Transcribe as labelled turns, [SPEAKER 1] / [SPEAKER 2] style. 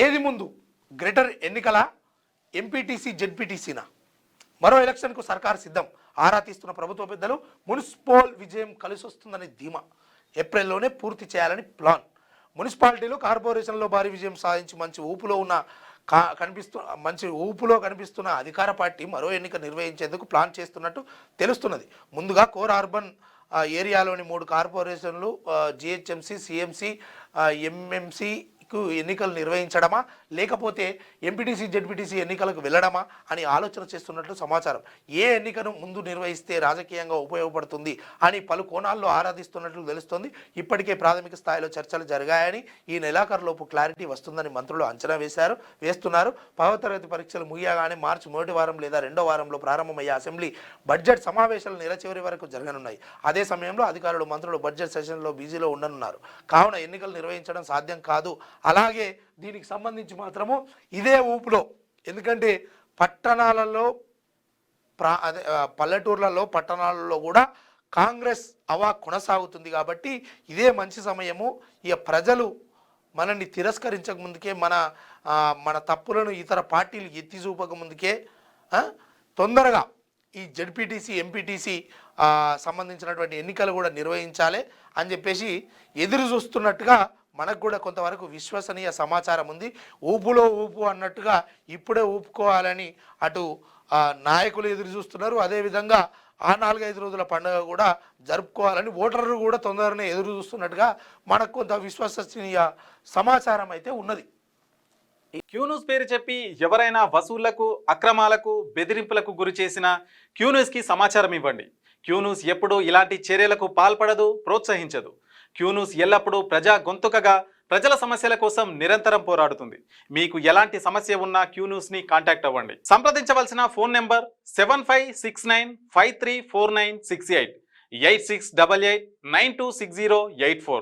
[SPEAKER 1] ఏది ముందు గ్రేటర్ ఎన్నికల ఎంపీటీసీ జెడ్పీటీసీనా? మరో ఎలక్షన్కు సర్కారు సిద్ధం. ఆరా తీస్తున్న ప్రభుత్వ పెద్దలు. మున్సిపల్ విజయం కలిసొస్తుందని ధీమా. ఏప్రిల్లోనే పూర్తి చేయాలని ప్లాన్. మున్సిపాలిటీలు కార్పొరేషన్లో భారీ విజయం సాధించి మంచి ఊపులో కనిపిస్తున్న అధికార పార్టీ మరో ఎన్నిక నిర్వహించేందుకు ప్లాన్ చేస్తున్నట్టు తెలుస్తున్నది. ముందుగా కోర్ అర్బన్ ఏరియాలోని 3 కార్పొరేషన్లు, జిహెచ్ఎంసీ, సిఎంసీ, ఎంఎంసీ ఎన్నికలు నిర్వహించడమా, లేకపోతే ఎంపీటీసీ జెడ్పీటీసీ ఎన్నికలకు వెళ్ళడమా అని ఆలోచన చేస్తున్నట్లు సమాచారం. ఏ ఎన్నికను ముందు నిర్వహిస్తే రాజకీయంగా ఉపయోగపడుతుంది అని పలు కోణాల్లో ఆరాధిస్తున్నట్లు తెలుస్తోంది. ఇప్పటికే ప్రాథమిక స్థాయిలో చర్చలు జరిగాయని, ఈ నెలాఖరులోపు క్లారిటీ వస్తుందని మంత్రులు అంచనా వేస్తున్నారు. 10వ తరగతి పరీక్షలు ముగియగానే మార్చి మొదటి వారం లేదా రెండో వారంలో ప్రారంభమయ్యే అసెంబ్లీ బడ్జెట్ సమావేశాలు నెల చివరి వరకు జరగనున్నాయి. అదే సమయంలో అధికారులు, మంత్రులు బడ్జెట్ సెషన్లో బిజీలో ఉండనున్నారు. కావున ఎన్నికలు నిర్వహించడం సాధ్యం కాదు. అలాగే దీనికి సంబంధించి మాత్రము ఇదే ఊపులో, ఎందుకంటే పట్టణాలలో పల్లెటూర్లలో పట్టణాలలో కూడా కాంగ్రెస్ అవా కొనసాగుతుంది కాబట్టి ఇదే మంచి సమయము. ఇక ప్రజలు మనల్ని తిరస్కరించక ముందుకే, మన తప్పులను ఇతర పార్టీలు ఎత్తి చూపక ముందుకే తొందరగా ఈ జెడ్పీటీసీ, ఎంపీటీసీ సంబంధించినటువంటి ఎన్నికలు కూడా నిర్వహించాలి అని చెప్పేసి ఎదురు చూస్తున్నట్టుగా మనకు కూడా కొంతవరకు విశ్వసనీయ సమాచారం ఉంది. ఊపులో ఊపు అన్నట్టుగా ఇప్పుడే ఊపుకోవాలని అటు నాయకులు ఎదురు చూస్తున్నారు. అదేవిధంగా ఆ 4-5 రోజుల పండుగ కూడా జరుపుకోవాలని ఓటర్లు కూడా తొందరనే ఎదురు చూస్తున్నట్టుగా మనకు కొంత విశ్వసనీయ సమాచారం అయితే ఉన్నది.
[SPEAKER 2] క్యూన్యూస్ పేరు చెప్పి ఎవరైనా వసూళ్లకు, అక్రమాలకు, బెదిరింపులకు గురి చేసిన క్యూన్యూస్కి సమాచారం ఇవ్వండి. క్యూన్యూస్ ఎప్పుడూ ఇలాంటి చర్యలకు పాల్పడదు, ప్రోత్సహించదు. క్యూన్యూస్ ఎల్లప్పుడూ ప్రజా గొంతుకగా ప్రజల సమస్యల కోసం నిరంతరం పోరాడుతుంది. మీకు ఎలాంటి సమస్య ఉన్నా క్యూన్యూస్ని కాంటాక్ట్ అవ్వండి. సంప్రదించవలసిన ఫోన్ నెంబర్ 7569534968 8688926084.